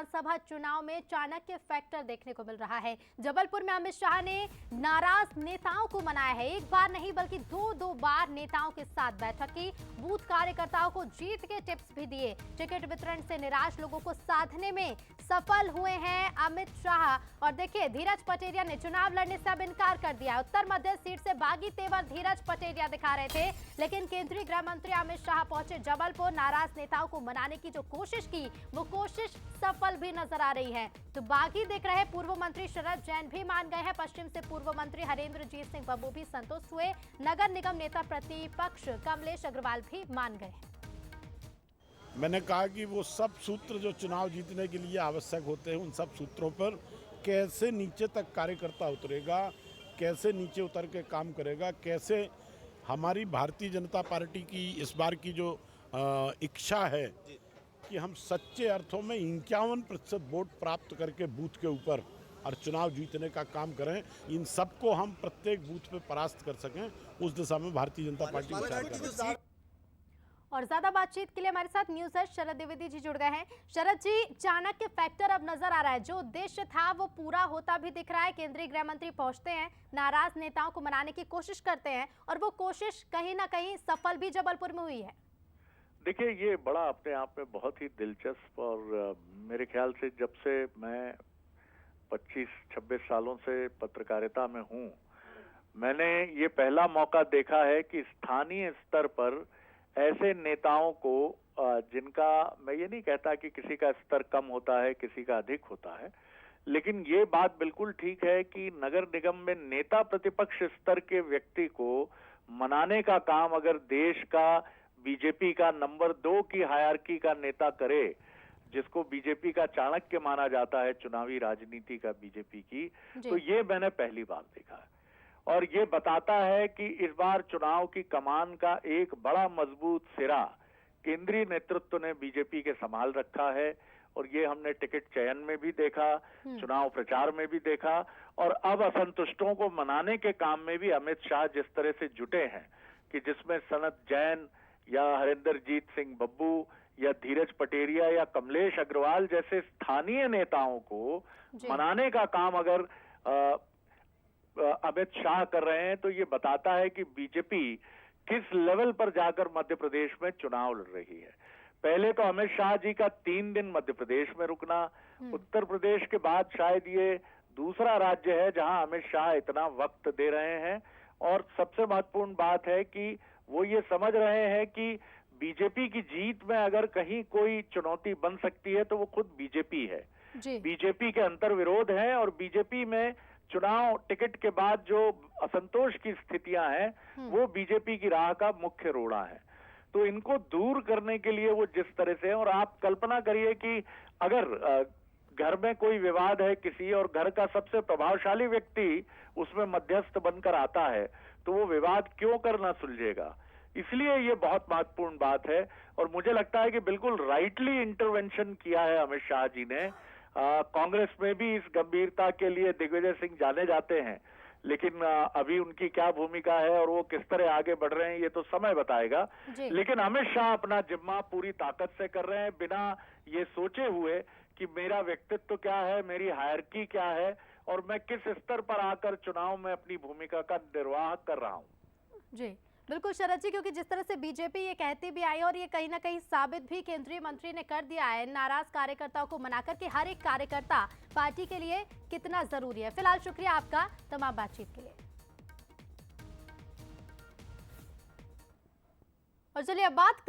विधानसभा चुनाव में चाणक्य फैक्टर देखने को मिल रहा है। जबलपुर में अमित शाह ने नाराज नेताओं को मनाया है। एक बार नहीं बल्कि दो बार नेताओं के साथ बैठक की, बूथ कार्यकर्ताओं को जीत के टिप्स भी दिए। टिकट वितरण से निराश लोगों को साधने में सफल हुए हैं अमित शाह। और देखिए, धीरज पटेरिया ने चुनाव लड़ने से अब इनकार कर दिया। उत्तर मध्य सीट से बागी तेवर धीरज पटेरिया दिखा रहे थे, लेकिन केंद्रीय गृह मंत्री अमित शाह पहुंचे जबलपुर। नाराज नेताओं को मनाने की जो कोशिश की, वो कोशिश सफल भी नजर आ रही है। तो बागी दिख रहे पूर्व मंत्री शरद जैन भी मान गए हैं। पश्चिम से पूर्व मंत्री हरेंद्रजीत सिंह बब्बू भी संतुष्ट हुए। नगर निगम नेता प्रतिपक्ष कमलेश अग्रवाल भी मान गए। मैंने कहा कि वो सब सूत्र जो चुनाव जीतने के लिए आवश्यक होते हैं, उन सब सूत्रों पर कैसे नीचे तक कार्यकर्ता उतरेगा, कैसे नीचे उतर के काम करेगा, कैसे हमारी भारतीय जनता पार्टी की इस बार की जो इच्छा है कि हम सच्चे अर्थों में 51% वोट प्राप्त करके बूथ के ऊपर और चुनाव जीतने का काम करें, इन सबको हम प्रत्येक बूथ पे परास्त कर सकें, उस दिशा में भारतीय जनता पार्टी विचार कर रही है। और ज्यादा बातचीत के लिए हमारे साथ न्यूज हेड शरद द्विवेदी जी जुड़ गए हैं। शरद जी, चाणक्य फैक्टर अब नजर आ रहा है, जो उद्देश्य था वो पूरा होता भी दिख रहा है। केंद्रीय गृह मंत्री पहुंचते हैं, नाराज नेताओं को मनाने की कोशिश करते हैं, और वो कोशिश कहीं ना कहीं सफल भी जबलपुर में हुई है। देखिए, ये बड़ा अपने आप में बहुत ही दिलचस्प, और मेरे ख्याल से जब से मैं 25-26 सालों से पत्रकारिता में हूँ, मैंने ये पहला मौका देखा है कि स्थानीय स्तर पर ऐसे नेताओं को, जिनका, मैं ये नहीं कहता कि किसी का स्तर कम होता है, किसी का अधिक होता है, लेकिन ये बात बिल्कुल ठीक है कि नगर निगम में नेता प्रतिपक्ष स्तर के व्यक्ति को मनाने का काम अगर देश का बीजेपी का नंबर 2 की हायरार्की का नेता करे, जिसको बीजेपी का चाणक्य माना जाता है, चुनावी राजनीति का बीजेपी की, तो ये मैंने पहली बार देखा है। और ये बताता है कि इस बार चुनाव की कमान का एक बड़ा मजबूत सिरा केंद्रीय नेतृत्व ने बीजेपी के संभाल रखा है, और ये हमने टिकट चयन में भी देखा, चुनाव प्रचार में भी देखा, और अब असंतुष्टों को मनाने के काम में भी अमित शाह जिस तरह से जुटे हैं, कि जिसमें शरद जैन या हरेंद्रजीत सिंह बब्बू या धीरज पटेरिया या कमलेश अग्रवाल जैसे स्थानीय नेताओं को मनाने का काम अगर अमित शाह कर रहे हैं, तो ये बताता है कि बीजेपी किस लेवल पर जाकर मध्य प्रदेश में चुनाव लड़ रही है। पहले तो अमित शाह जी का 3 दिन मध्य प्रदेश में रुकना, उत्तर प्रदेश के बाद शायद ये दूसरा राज्य है जहां अमित शाह इतना वक्त दे रहे हैं। और सबसे महत्वपूर्ण बात है कि वो ये समझ रहे हैं कि बीजेपी की जीत में अगर कहीं कोई चुनौती बन सकती है तो वो खुद बीजेपी है। बीजेपी के अंतर्विरोध है, और बीजेपी में चुनाव टिकट के बाद जो असंतोष की स्थितियां हैं, वो बीजेपी की राह का मुख्य रोड़ा है। तो इनको दूर करने के लिए वो जिस तरह से, और आप कल्पना करिए कि अगर घर में कोई विवाद है किसी, और घर का सबसे प्रभावशाली व्यक्ति उसमें मध्यस्थ बनकर आता है, तो वो विवाद क्यों करना सुलझेगा। इसलिए ये बहुत महत्वपूर्ण बात है, और मुझे लगता है कि बिल्कुल राइटली इंटरवेंशन किया है अमित शाह जी ने। कांग्रेस में भी इस गंभीरता के लिए दिग्विजय सिंह जाने जाते हैं, लेकिन अभी उनकी क्या भूमिका है और वो किस तरह आगे बढ़ रहे हैं, ये तो समय बताएगा। लेकिन अमित शाह अपना जिम्मा पूरी ताकत से कर रहे हैं, बिना ये सोचे हुए कि मेरा व्यक्तित्व क्या है, मेरी हायरार्की क्या है, और मैं किस स्तर पर आकर चुनाव में अपनी भूमिका का निर्वाह कर रहा हूँ। जी बिल्कुल शरद जी, क्योंकि जिस तरह से बीजेपी ये कहती भी आई, और ये कहीं ना कहीं साबित भी केंद्रीय मंत्री ने कर दिया है, नाराज कार्यकर्ताओं को मनाकर के हर एक कार्यकर्ता पार्टी के लिए कितना जरूरी है। फिलहाल शुक्रिया आपका तमाम बातचीत के लिए। और चलिए अब बात